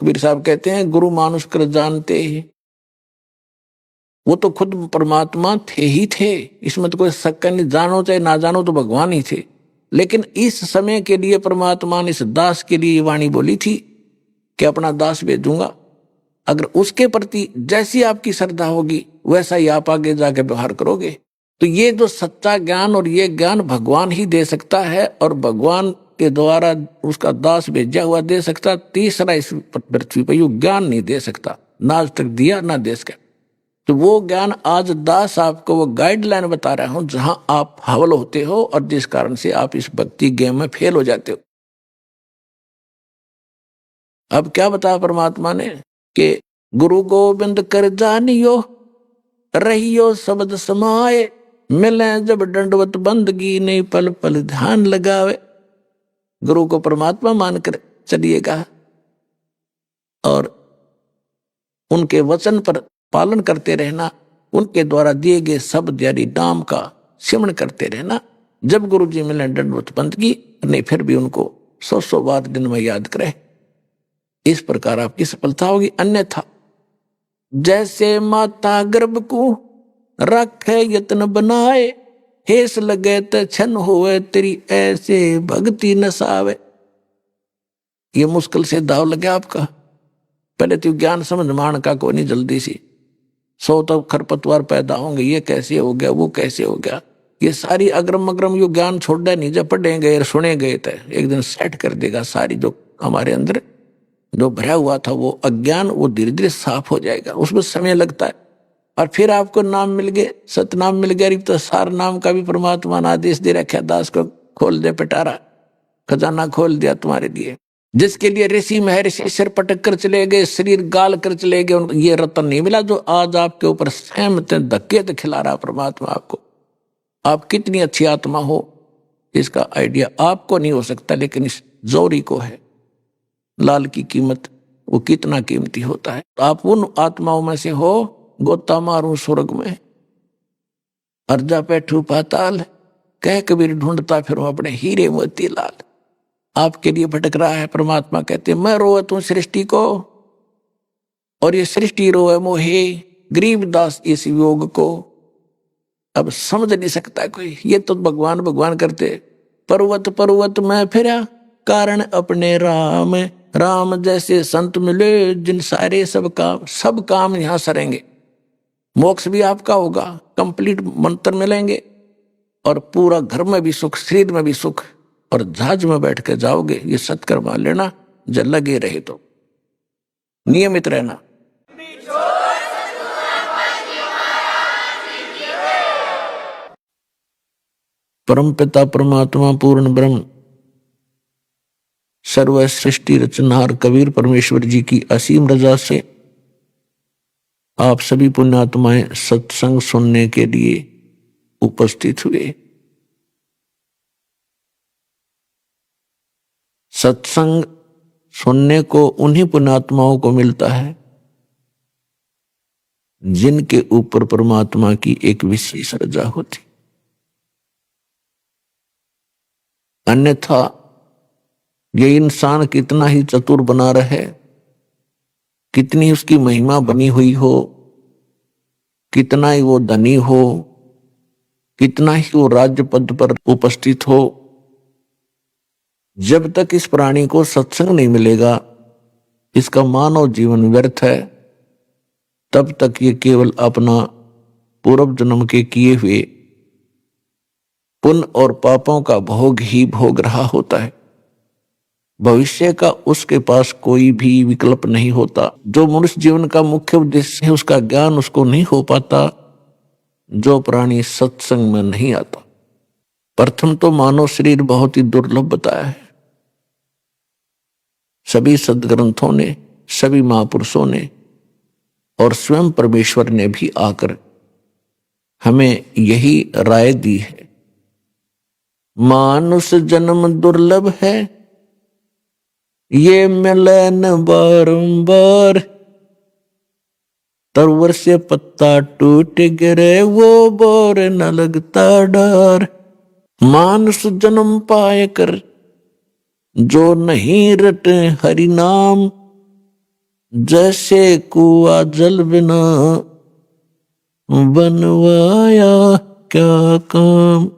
कबीर साहब कहते हैं गुरु मानुष कर जानते ही, वो तो खुद परमात्मा थे ही थे, इसमें तो कोई शक नहीं, जानो चाहे ना जानो तो भगवान ही थे। लेकिन इस समय के लिए परमात्मा ने इस दास के लिए वाणी बोली थी कि अपना दास भेजूंगा, अगर उसके प्रति जैसी आपकी श्रद्धा होगी वैसा ही आप आगे जाके व्यवहार करोगे। तो ये जो सच्चा ज्ञान और ये ज्ञान भगवान ही दे सकता है, और भगवान के द्वारा उसका दास भेजा हुआ दे सकता, तीसरा इस पृथ्वी पर यू ज्ञान नहीं दे सकता, ना आज तक दिया ना दे सका। तो वो ज्ञान आज दास आपको वो गाइडलाइन बता रहा हूं जहां आप हवल होते हो और जिस कारण से आप इस भक्ति गेम में फेल हो जाते हो। अब क्या बताया परमात्मा ने कि गुरु गोविंद कर जानियो रहियो शब्द समाए, मिले जब दंडवत बंदगी नहीं पल पल ध्यान लगावे। गुरु को परमात्मा मानकर चलिएगा और उनके वचन पर पालन करते रहना, उनके द्वारा दिए गए शब्द यानी नाम का सिमरण करते रहना। जब गुरु जी मिले दंडवत बंदगी नहीं, फिर भी उनको 100 बार दिन में याद करे, इस प्रकार आपकी सफलता होगी। अन्यथा जैसे माता गर्भ को रखे यत्न बनाए, हेस लगे तो छन होवे तेरी ऐसे भक्ति नसावे। ये मुश्किल से दाव लगे आपका। पहले तो ज्ञान समझ मान का कोई नहीं, जल्दी सी 100 तक खरपतवार पैदा होंगे, ये कैसे हो गया वो कैसे हो गया, ये सारी अग्रम अग्रम यो ज्ञान छोड़ दे नहीं, जब पढ़ेंगे सुने गए थे एक दिन सेट कर देगा। सारी जो हमारे अंदर जो भरा हुआ था वो अज्ञान, वो धीरे धीरे साफ हो जाएगा, उसमें समय लगता है। और फिर आपको नाम मिल गए, सतनाम मिल गया, तो सार नाम का भी परमात्मा ने आदेश दे रखा, दास को खोल दे पिटारा, खजाना खोल दिया तुम्हारे लिए। जिसके लिए ऋषि महर्षि सिर पटक कर चले गए, शरीर गाल कर चले गए, उनको ये रत्न नहीं मिला जो आज आपके ऊपर सहमत धक्के तो खिला रहा परमात्मा आपको। आप कितनी अच्छी आत्मा हो इसका आइडिया आपको नहीं हो सकता, लेकिन इस जोरी को है। लाल की कीमत वो कितना कीमती होता है। आप उन आत्माओं में से हो, गोता मारूं स्वर्ग में अर्जा पैठू पाताल, कह कबीर ढूंढता फिर अपने हीरे मोती लाल। आपके लिए भटक रहा है। परमात्मा कहते मैं रोवत हूं सृष्टि को, और ये सृष्टि रोए मोहे गरीबदास इस योग को। अब समझ नहीं सकता कोई, ये तो भगवान भगवान करते। पर्वत पर्वत में फिरा कारण अपने राम, राम जैसे संत मिले जिन सारे सब काम यहां सरेंगे। मोक्ष भी आपका होगा, कंप्लीट मंत्र मिलेंगे, और पूरा घर में भी सुख, शरीर में भी सुख, और जहाज में बैठ के जाओगे। ये सत्कर्म मान लेना, जब लगे रहे तो नियमित रहना। परमपिता परमात्मा पूर्ण ब्रह्म सर्व सृष्टि रचनहार कबीर परमेश्वर जी की असीम रजा से आप सभी पुण्यात्माएं सत्संग सुनने के लिए उपस्थित हुए। सत्संग सुनने को उन्हीं पुण्यात्माओं को मिलता है जिनके ऊपर परमात्मा की एक विशेष रजा होती। अन्यथा ये इंसान कितना ही चतुर बना रहे, कितनी उसकी महिमा बनी हुई हो, कितना ही वो धनी हो, कितना ही वो राज्य पद पर उपस्थित हो, जब तक इस प्राणी को सत्संग नहीं मिलेगा, इसका मानव जीवन व्यर्थ है। तब तक ये केवल अपना पूर्व जन्म के किए हुए पुण्य और पापों का भोग ही भोग रहा होता है। भविष्य का उसके पास कोई भी विकल्प नहीं होता। जो मनुष्य जीवन का मुख्य उद्देश्य है उसका ज्ञान उसको नहीं हो पाता, जो प्राणी सत्संग में नहीं आता। प्रथम तो मानव शरीर बहुत ही दुर्लभ बताया है। सभी सदग्रंथों ने, सभी महापुरुषों ने और स्वयं परमेश्वर ने भी आकर हमें यही राय दी है, मानुष जन्म दुर्लभ है, ये मिले न बारंबार, तरवर से पत्ता टूट गिरे वो बोर न लगता डर। मानुष जन्म पाए कर जो नहीं रटे हरि नाम, जैसे कुआ जल बिना बनवाया क्या काम।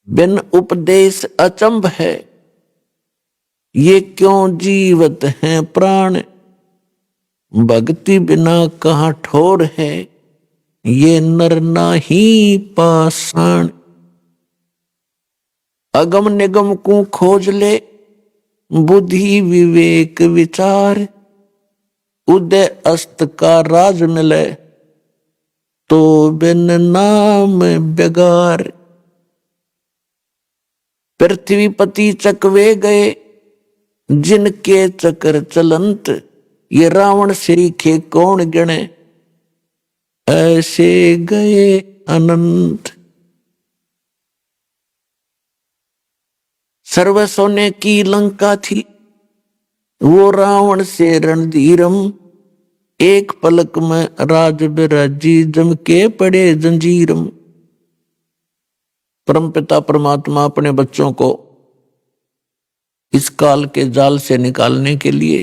बिन उपदेश अचंभ है, ये क्यों जीवत हैं प्राण। भक्ति बिना कहाँ ठोर है, ये नर नाही पाषाण। अगम निगम को खोज ले, बुद्धि विवेक विचार। उदय अस्त का राज मिले, तो बिन नाम बेगार। पृथ्वीपति चकवे गए, जिनके चक्र चलंत। ये रावण श्री के कौन गिणे, ऐसे गए अनंत। सर्व सोने की लंका थी, वो रावण से रणधीरम। एक पलक में राज बिराजी, जम के पड़े जंजीरम। परमपिता परमात्मा अपने बच्चों को इस काल के जाल से निकालने के लिए,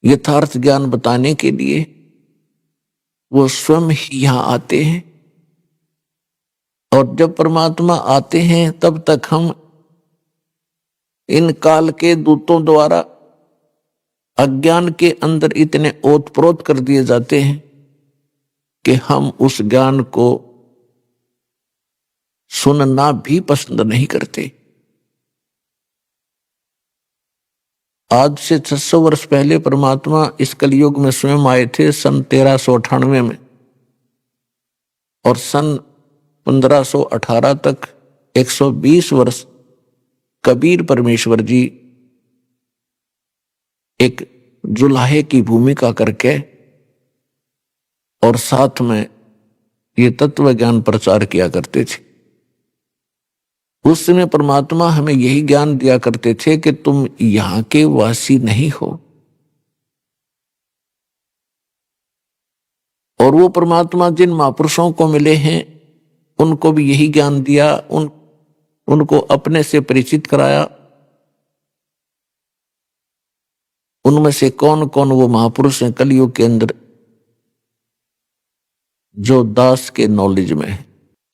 यथार्थ ज्ञान बताने के लिए वो स्वयं ही यहां आते हैं। और जब परमात्मा आते हैं तब तक हम इन काल के दूतों द्वारा अज्ञान के अंदर इतने ओतप्रोत कर दिए जाते हैं कि हम उस ज्ञान को सुनना भी पसंद नहीं करते। आज से 600 वर्ष पहले परमात्मा इस कलयुग में स्वयं आए थे, सन 1398 में। और सन 1518 तक 120 वर्ष कबीर परमेश्वर जी एक जुलाहे की भूमिका करके और साथ में ये तत्व ज्ञान प्रचार किया करते थे। उस समय परमात्मा हमें यही ज्ञान दिया करते थे कि तुम यहां के वासी नहीं हो। और वो परमात्मा जिन महापुरुषों को मिले हैं उनको भी यही ज्ञान दिया, उनको अपने से परिचित कराया। उनमें से कौन कौन वो महापुरुष हैं कलयुग के अंदर जो दास के नॉलेज में है,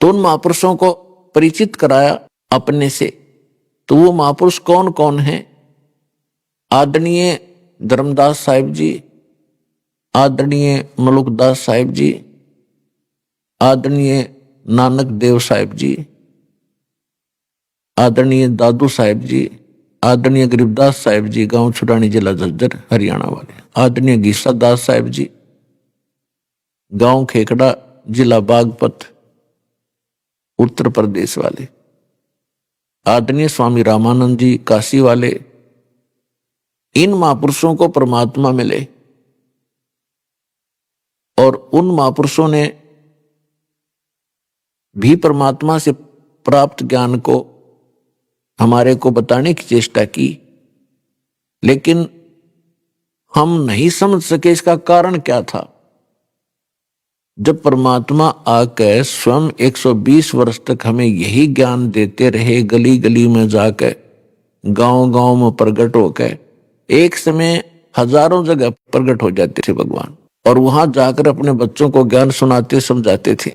तो उन महापुरुषों को परिचित कराया अपने से। तो वो महापुरुष कौन कौन हैं? आदरणीय धर्मदास साहिब जी, आदरणीय मलुकदास साहिब जी, आदरणीय नानक देव साहिब जी, आदरणीय दादू साहिब जी, आदरणीय गरीबदास साहिब जी, गांव छुड़ानी जिला झज्जर हरियाणा वाले, आदरणीय गीसा दास साहिब जी, गांव खेकड़ा जिला बागपत उत्तर प्रदेश वाले, आदरणीय स्वामी रामानंद जी काशी वाले। इन महापुरुषों को परमात्मा मिले और उन महापुरुषों ने भी परमात्मा से प्राप्त ज्ञान को हमारे को बताने की चेष्टा की, लेकिन हम नहीं समझ सके इसका कारण क्या था। जब परमात्मा आकर स्वयं 120 वर्ष तक हमें यही ज्ञान देते रहे, गली गली में जाकर, गांव गांव में प्रकट होकर, एक समय हजारों जगह प्रकट हो जाते थे भगवान, और वहां जाकर अपने बच्चों को ज्ञान सुनाते समझाते थे।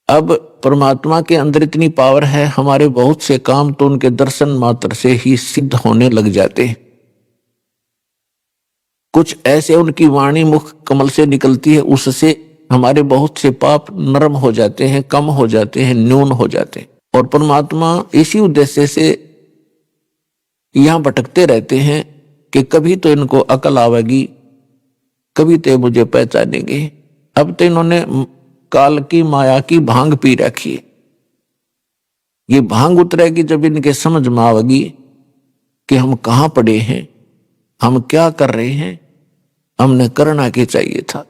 अब परमात्मा के अंदर इतनी पावर है, हमारे बहुत से काम तो उनके दर्शन मात्र से ही सिद्ध होने लग जाते हैं। कुछ ऐसे उनकी वाणी मुख कमल से निकलती है, उससे हमारे बहुत से पाप नरम हो जाते हैं, कम हो जाते हैं, न्यून हो जाते हैं। और परमात्मा इसी उद्देश्य से यहां भटकते रहते हैं कि कभी तो इनको अकल आवेगी, कभी तो मुझे पहचानेंगे। अब तो इन्होंने काल की माया की भांग पी रखी है। ये भांग उतरेगी जब इनके समझ में आवेगी कि हम कहां पड़े हैं, हम क्या कर रहे हैं, हमने करना क्या चाहिए था।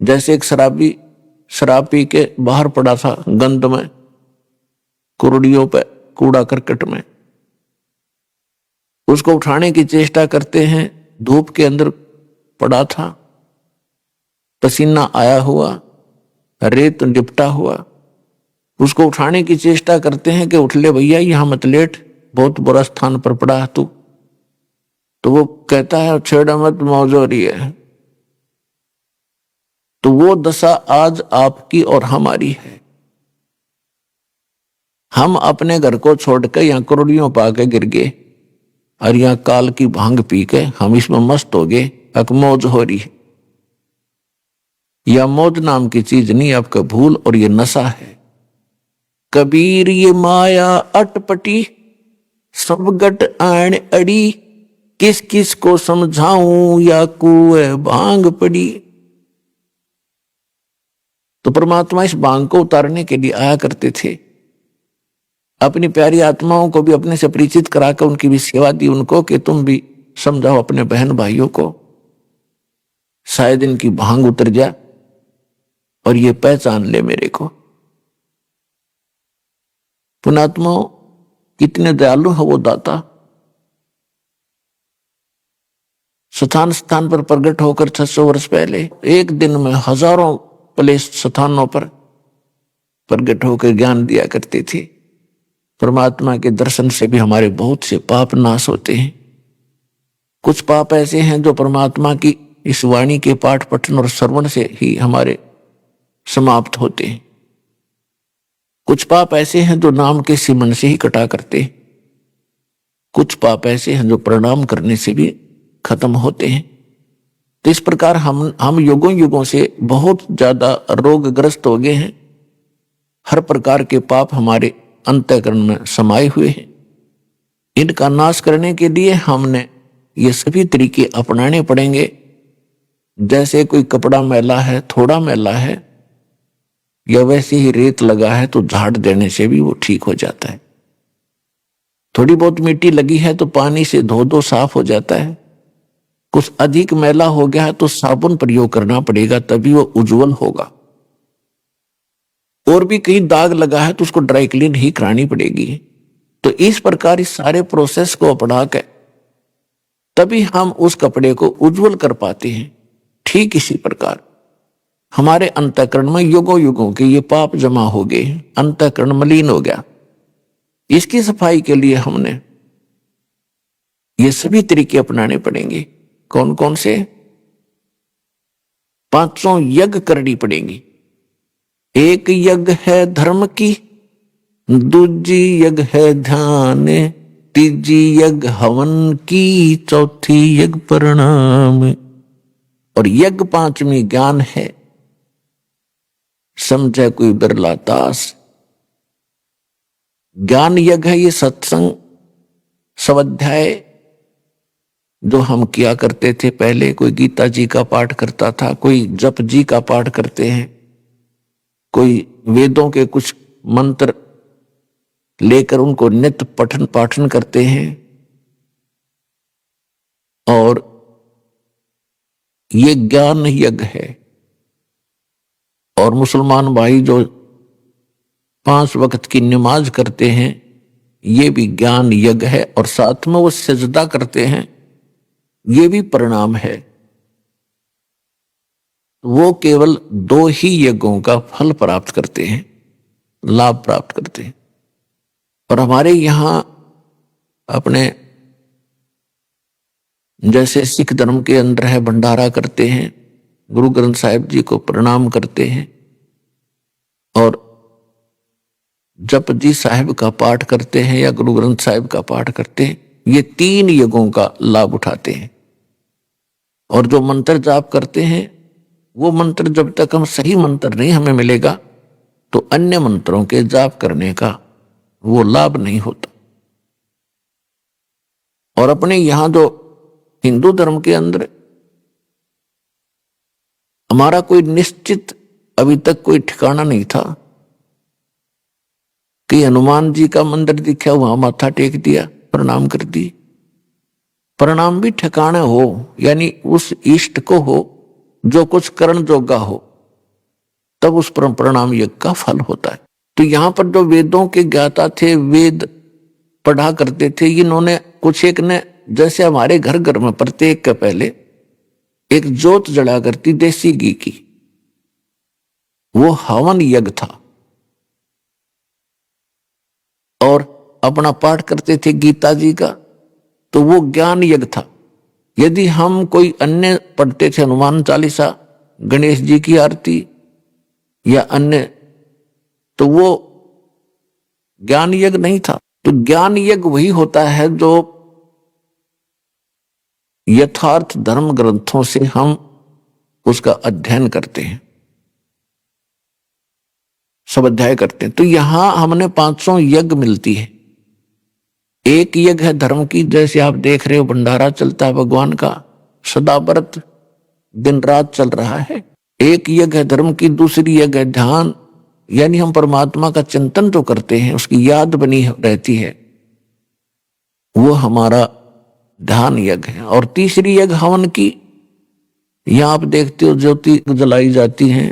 जैसे एक शराबी शराब पी के बाहर पड़ा था गंद में, कुर्डियों पे, कूड़ा करकट में, उसको उठाने की चेष्टा करते हैं, धूप के अंदर पड़ा था, पसीना आया हुआ, रेत लिपटा हुआ, उसको उठाने की चेष्टा करते हैं कि उठ ले भैया, यहां मत लेट, बहुत बुरा स्थान पर पड़ा है तू। तो वो कहता है छेड़ा मत, मौज हो रही है। तो वो दशा आज आपकी और हमारी है। हम अपने घर को छोड़कर यहां करोड़ियों पाके गिर गए और यहां काल की भांग पी के हम इसमें मस्त हो गए, अब मौज हो रही है। यह मौज नाम की चीज नहीं, आपका भूल और ये नशा है। कबीर ये माया अटपटी, सब गट आण अड़ी, किस किस को समझाऊं या कुएं भांग पड़ी। तो परमात्मा इस भांग को उतारने के लिए आया करते थे। अपनी प्यारी आत्माओं को भी अपने से परिचित कराकर उनकी भी सेवा दी उनको कि तुम भी समझाओ अपने बहन भाइयों को, शायद इनकी भांग उतर जाए और ये पहचान ले मेरे को। पुणात्माओं, कितने दयालु है वो दाता। स्थान स्थान पर प्रकट होकर 600 वर्ष पहले एक दिन में हजारों प्लेस स्थानों पर प्रकट होकर ज्ञान दिया करते थे। परमात्मा के दर्शन से भी हमारे बहुत से पाप नाश होते हैं। कुछ पाप ऐसे हैं जो परमात्मा की इस वाणी के पाठ पठन और श्रवण से ही हमारे समाप्त होते हैं। कुछ पाप ऐसे हैं जो नाम के सिमरन से ही कटा करते हैं। कुछ पाप ऐसे हैं जो प्रणाम करने से भी खत्म होते हैं। तो इस प्रकार हम युगों युगों से बहुत ज्यादा रोगग्रस्त हो गए हैं। हर प्रकार के पाप हमारे अंतःकरण में समाये हुए हैं। इनका नाश करने के लिए हमने ये सभी तरीके अपनाने पड़ेंगे। जैसे कोई कपड़ा मैला है, थोड़ा मैला है, या वैसे ही रेत लगा है तो झाड़ देने से भी वो ठीक हो जाता है। थोड़ी बहुत मिट्टी लगी है तो पानी से धो दो, साफ हो जाता है। कुछ अधिक मैला हो गया है तो साबुन प्रयोग करना पड़ेगा, तभी वो उज्जवल होगा। और भी कहीं दाग लगा है तो उसको ड्राई क्लीन ही करानी पड़ेगी। तो इस प्रकार इस सारे प्रोसेस को अपना कर तभी हम उस कपड़े को उज्जवल कर पाते हैं। ठीक इसी प्रकार हमारे अंतःकरण में युगों युगों के ये पाप जमा हो गए, अंतःकरण मलिन हो गया। इसकी सफाई के लिए हमने ये सभी तरीके अपनाने पड़ेंगे। कौन कौन से? 500 यज्ञ करनी पड़ेंगी। एक यज्ञ है धर्म की, दूजी यज्ञ है ध्यान, तीजी यज्ञ हवन की, चौथी यज्ञ प्रणाम और यज्ञ 5वीं ज्ञान है। समझे कोई बिरला दास। ज्ञान यज्ञ है ये सत्संग स्वाध्याय जो हम किया करते थे पहले। कोई गीता जी का पाठ करता था, कोई जप जी का पाठ करते हैं, कोई वेदों के कुछ मंत्र लेकर उनको नित्य पठन पाठन करते हैं। और ये ज्ञान यज्ञ है। और मुसलमान भाई जो 5 वक्त की नमाज करते हैं, ये भी ज्ञान यज्ञ है। और साथ में वो सजदा करते हैं, ये भी प्रणाम है। वो केवल 2 ही यज्ञों का फल प्राप्त करते हैं, लाभ प्राप्त करते हैं। और हमारे यहां अपने जैसे सिख धर्म के अंदर है, भंडारा करते हैं, गुरु ग्रंथ साहिब जी को प्रणाम करते हैं और जप जी साहिब का पाठ करते हैं या गुरु ग्रंथ साहिब का पाठ करते हैं। ये 3 यज्ञों का लाभ उठाते हैं। और जो मंत्र जाप करते हैं, वो मंत्र जब तक हम सही मंत्र नहीं हमें मिलेगा तो अन्य मंत्रों के जाप करने का वो लाभ नहीं होता। और अपने यहां जो हिंदू धर्म के अंदर हमारा कोई निश्चित अभी तक कोई ठिकाना नहीं था कि हनुमान जी का मंदिर दिखा, वहां माथा टेक दिया, प्रणाम कर दी। प्रणाम भी ठिकाना हो, यानी उस इष्ट को हो जो कुछ करण जोगा हो, तब उस पर प्रणाम यज्ञ का फल होता है। तो यहां पर जो वेदों के ज्ञाता थे, वेद पढ़ा करते थे, इन्होंने कुछ एक ने, जैसे हमारे घर घर में प्रत्येक के पहले एक जोत जला करती देसी घी की, वो हवन यज्ञ था। अपना पाठ करते थे गीता जी का, तो वो ज्ञान यज्ञ था। यदि हम कोई अन्य पढ़ते थे, हनुमान चालीसा, गणेश जी की आरती या अन्य, तो वो ज्ञान यज्ञ नहीं था। तो ज्ञान यज्ञ वही होता है जो यथार्थ धर्म ग्रंथों से हम उसका अध्ययन करते हैं, सब अध्याय करते हैं। तो यहां हमने 500 यज्ञ मिलती है। एक यज्ञ है धर्म की, जैसे आप देख रहे हो भंडारा चलता है भगवान का, सदा व्रत दिन रात चल रहा है। एक यज्ञ है धर्म की, दूसरी यज्ञ है ध्यान, यानी हम परमात्मा का चिंतन जो करते हैं उसकी याद बनी रहती है, वो हमारा ध्यान यज्ञ है। और तीसरी यज्ञ हवन की, यहां आप देखते हो ज्योति जलाई जाती है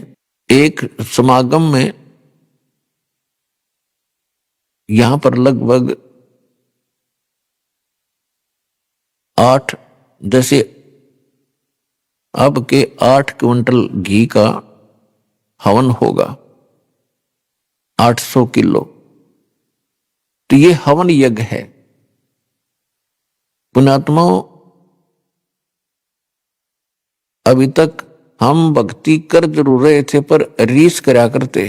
एक समागम में। यहां पर लगभग 8, जैसे अब के 8 क्विंटल घी का हवन होगा, 800 किलो। तो ये हवन यज्ञ है। पुण्यात्माओं, अभी तक हम भक्ति कर जरूर रहे थे, पर रीस करा करते,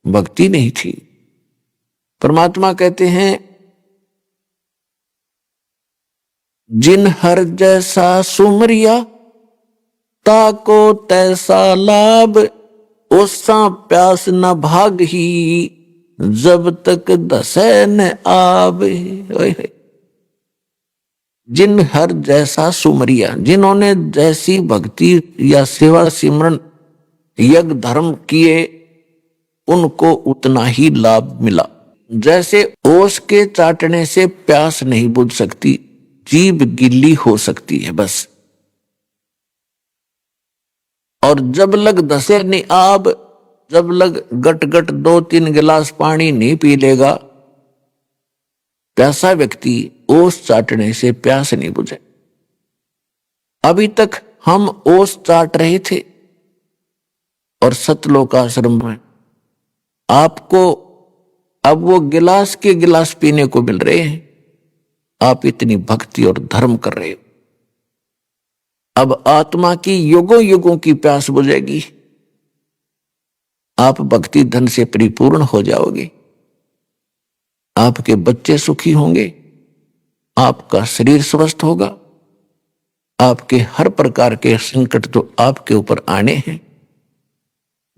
भक्ति नहीं थी। परमात्मा कहते हैं, जिन हर जैसा सुमरिया, ताको तैसा लाभ, ओसा प्यास न भाग ही, जब तक दसे न आवे। जिन हर जैसा सुमरिया, जिन्होंने जैसी भक्ति या सेवा सिमरन यज्ञ धर्म किए, उनको उतना ही लाभ मिला। जैसे ओस के चाटने से प्यास नहीं बुझ सकती, जीभ गिल्ली हो सकती है बस। और जब लग दसे नहीं आब, जब लग गट गट 2-3 गिलास पानी नहीं पी लेगा, प्यासा व्यक्ति ओस चाटने से प्यास नहीं बुझे। अभी तक हम ओस चाट रहे थे और सतलोक आश्रम में आपको अब वो गिलास के गिलास पीने को मिल रहे हैं। आप इतनी भक्ति और धर्म कर रहे हो, अब आत्मा की युगों युगों की प्यास बुझेगी। आप भक्ति धन से परिपूर्ण हो जाओगे, आपके बच्चे सुखी होंगे, आपका शरीर स्वस्थ होगा, आपके हर प्रकार के संकट जो आपके ऊपर आने हैं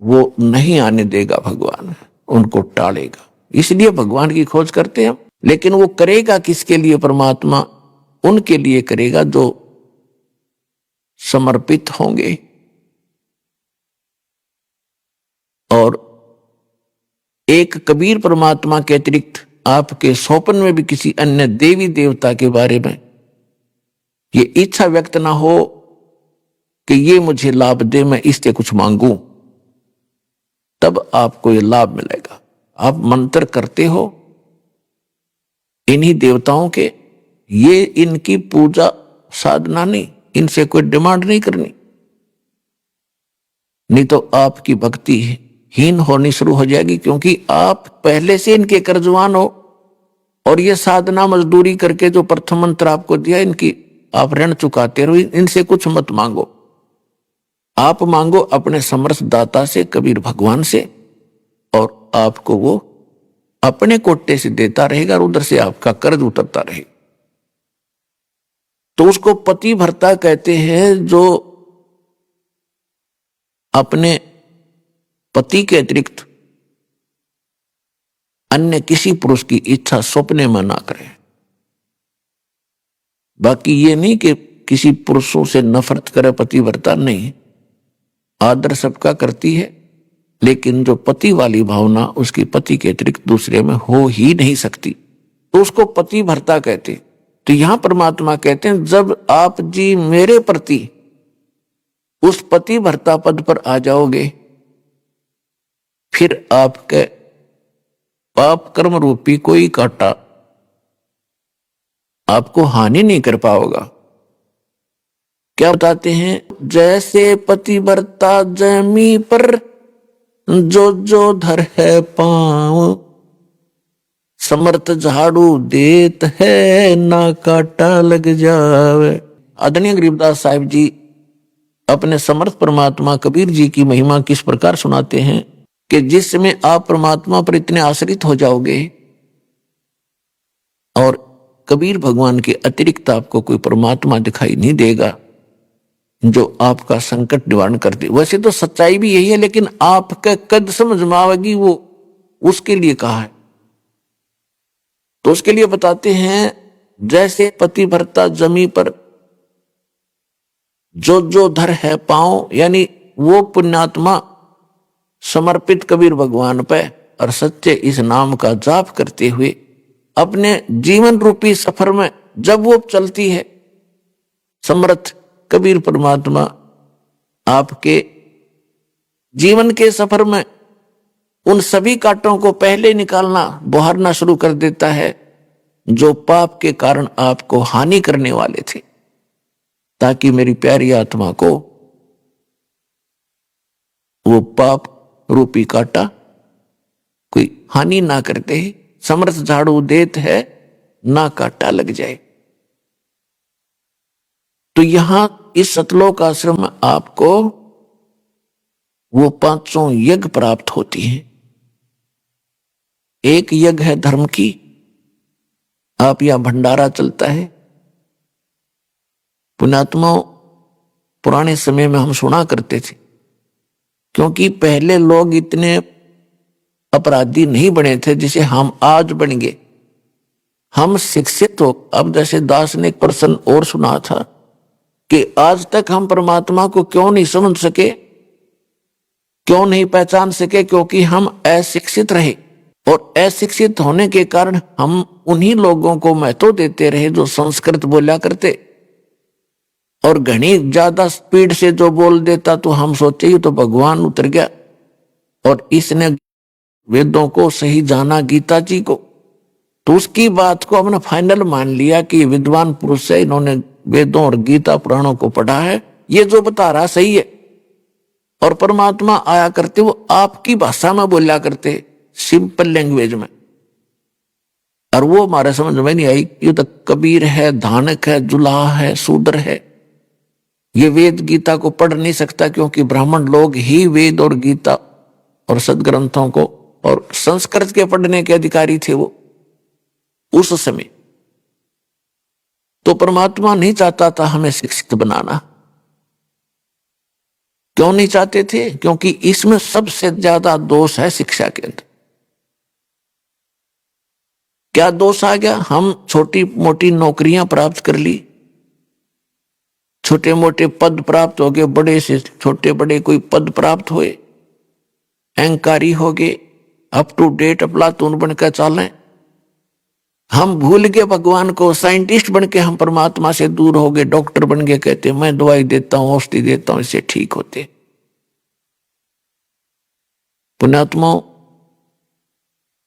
वो नहीं आने देगा भगवान, उनको टालेगा। इसलिए भगवान की खोज करते हैं हम। लेकिन वो करेगा किसके लिए? परमात्मा उनके लिए करेगा जो समर्पित होंगे और एक कबीर परमात्मा के अतिरिक्त आपके स्वप्न में भी किसी अन्य देवी देवता के बारे में ये इच्छा व्यक्त ना हो कि ये मुझे लाभ दे, मैं इससे कुछ मांगू, तब आपको ये लाभ मिलेगा। आप मंत्र करते हो इन्हीं देवताओं के, ये इनकी पूजा साधना नहीं, इनसे कोई डिमांड नहीं करनी, नहीं तो आपकी भक्ति हीन होनी शुरू हो जाएगी, क्योंकि आप पहले से इनके कर्जवान हो। और ये साधना मजदूरी करके जो प्रथम मंत्र आपको दिया, इनकी आप ऋण चुकाते रहो, इनसे कुछ मत मांगो। आप मांगो अपने समर्थ दाता से, कबीर भगवान से, और आपको वो अपने कोटे से देता रहेगा और उधर से आपका कर्ज उतरता रहेगा। तो उसको पति भरता कहते हैं, जो अपने पति के अतिरिक्त अन्य किसी पुरुष की इच्छा सपने में ना करे। बाकी ये नहीं कि किसी पुरुषों से नफरत करे पतिव्रता, नहीं, आदर सबका करती है, लेकिन जो पति वाली भावना उसकी पति के अतिरिक्त दूसरे में हो ही नहीं सकती, तो उसको पति भरता कहते। तो यहां परमात्मा कहते हैं, जब आप जी मेरे प्रति उस पति भरता पद पर आ जाओगे, फिर आपके पाप कर्म रूपी कोई कांटा आपको हानि नहीं कर पाओगा। क्या बताते हैं? जैसे पतिव्रता जमी पर जो जो धर है पांव, समर्थ झाड़ू देत है ना काटा लग जावे। आदरणीय गरीबदास साहिब जी अपने समर्थ परमात्मा कबीर जी की महिमा किस प्रकार सुनाते हैं कि जिसमें आप परमात्मा पर इतने आश्रित हो जाओगे और कबीर भगवान के अतिरिक्त आपको कोई परमात्मा दिखाई नहीं देगा जो आपका संकट निवारण कर दे। वैसे तो सच्चाई भी यही है, लेकिन आपका कद समझ में आवेगी वो उसके लिए कहा है। तो उसके लिए बताते हैं, जैसे पति भरता जमी पर जो धर है पांव, यानी वो पुण्यात्मा समर्पित कबीर भगवान पे और सच्चे इस नाम का जाप करते हुए अपने जीवन रूपी सफर में जब वो चलती है, समर्थ कबीर परमात्मा आपके जीवन के सफर में उन सभी कांटों को पहले निकालना बहारना शुरू कर देता है जो पाप के कारण आपको हानि करने वाले थे, ताकि मेरी प्यारी आत्मा को वो पाप रूपी कांटा कोई हानि ना करते। समर्थ झाड़ू देत है ना कांटा लग जाए। तो यहां इस सतलोक आश्रम में आपको वो पांचों यज्ञ प्राप्त होती हैं। एक यज्ञ है धर्म की, आप यहां भंडारा चलता है। पुण्यात्माओं, पुराने समय में हम सुना करते थे, क्योंकि पहले लोग इतने अपराधी नहीं बने थे जिसे हम आज बन गए। हम शिक्षित हो। अब जैसे दास ने एक प्रश्न और सुना था कि आज तक हम परमात्मा को क्यों नहीं समझ सके, क्यों नहीं पहचान सके, क्योंकि हम अशिक्षित रहे। और अशिक्षित होने के कारण हम उन्हीं लोगों को महत्व देते रहे जो संस्कृत बोला करते, और घनी ज्यादा स्पीड से जो बोल देता तो हम सोचे ये तो भगवान उतर गया और इसने वेदों को सही जाना, गीता जी को। तो उसकी बात को हमने फाइनल मान लिया कि ये विद्वान पुरुष है, इन्होंने वेदों और गीता पुराणों को पढ़ा है, ये जो बता रहा सही है। और परमात्मा आया करते वो आपकी भाषा में बोला करते, सिंपल लैंग्वेज में, और वो हमारे समझ में नहीं आई। ये तो कबीर है, धानक है, जुलाहा है, शूद्र है, ये वेद गीता को पढ़ नहीं सकता, क्योंकि ब्राह्मण लोग ही वेद और गीता और सदग्रंथों को और संस्कृत के पढ़ने के अधिकारी थे वो उस समय। तो परमात्मा नहीं चाहता था हमें शिक्षित बनाना। क्यों नहीं चाहते थे? क्योंकि इसमें सबसे ज्यादा दोष है शिक्षा के अंदर। क्या दोष आ गया? हम छोटी मोटी नौकरियां प्राप्त कर ली, छोटे मोटे पद प्राप्त हो गए, बड़े से छोटे बड़े कोई पद प्राप्त हुए, अहंकारी हो गए, अप टू डेट अप्लातून बनकर चालें। हम भूल गए भगवान को, साइंटिस्ट बन के हम परमात्मा से दूर हो गए, डॉक्टर बन के कहते मैं दवाई देता हूं, औषधि देता हूं, इससे ठीक होते। पुण्यात्माओं,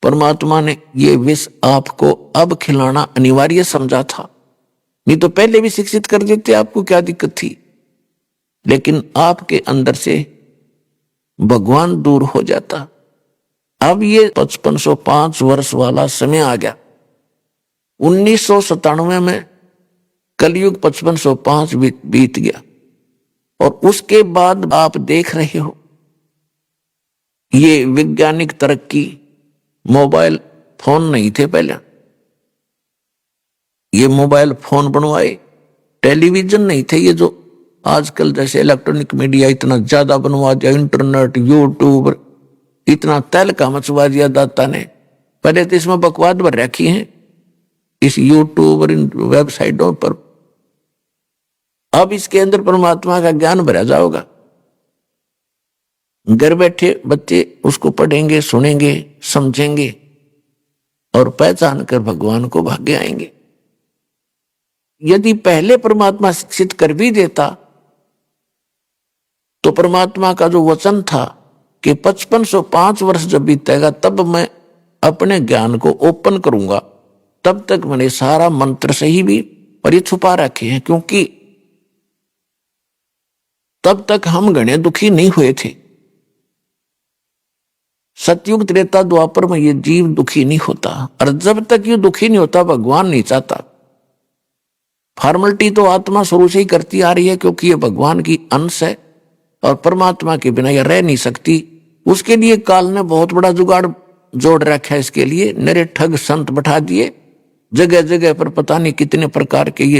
परमात्मा ने ये विष आपको अब खिलाना अनिवार्य समझा था, नहीं तो पहले भी शिक्षित कर देते, आपको क्या दिक्कत थी। लेकिन आपके अंदर से भगवान दूर हो जाता। अब ये 5505 वर्ष वाला समय आ गया। 1997 में कलयुग 5505 बीत गया, और उसके बाद आप देख रहे हो ये वैज्ञानिक तरक्की। मोबाइल फोन नहीं थे पहले, ये मोबाइल फोन बनवाए। टेलीविजन नहीं थे, ये जो आजकल जैसे इलेक्ट्रॉनिक मीडिया इतना ज्यादा बनवा दिया, इंटरनेट, यूट्यूब, इतना तहलका मचवा दिया दाता ने। पहले तो इसमें बकवाद भर रखी है इस यूट्यूब और इन वेबसाइटों पर। अब इसके अंदर परमात्मा का ज्ञान भरा जाओगा। घर बैठे बच्चे उसको पढ़ेंगे, सुनेंगे, समझेंगे और पहचान कर भगवान को भाग्य आएंगे। यदि पहले परमात्मा शिक्षित कर भी देता तो परमात्मा का जो वचन था कि 5505 वर्ष जब बीतेगा तब मैं अपने ज्ञान को ओपन करूंगा, तब तक मैंने सारा मंत्र सही भी पर ये छुपा रखे हैं, क्योंकि तब तक हम घने दुखी नहीं हुए थे। सतयुग त्रेता द्वापर में ये जीव दुखी नहीं होता, और जब तक ये दुखी नहीं होता भगवान नहीं चाहता। फॉर्मेलिटी तो आत्मा शुरू से ही करती आ रही है, क्योंकि ये भगवान की अंश है और परमात्मा के बिना यह रह नहीं सकती। उसके लिए काल ने बहुत बड़ा जुगाड़ जोड़ रखा है। इसके लिए नरे ठग संत बैठा दिए, जगह जगह पर पता नहीं कितने प्रकार के ये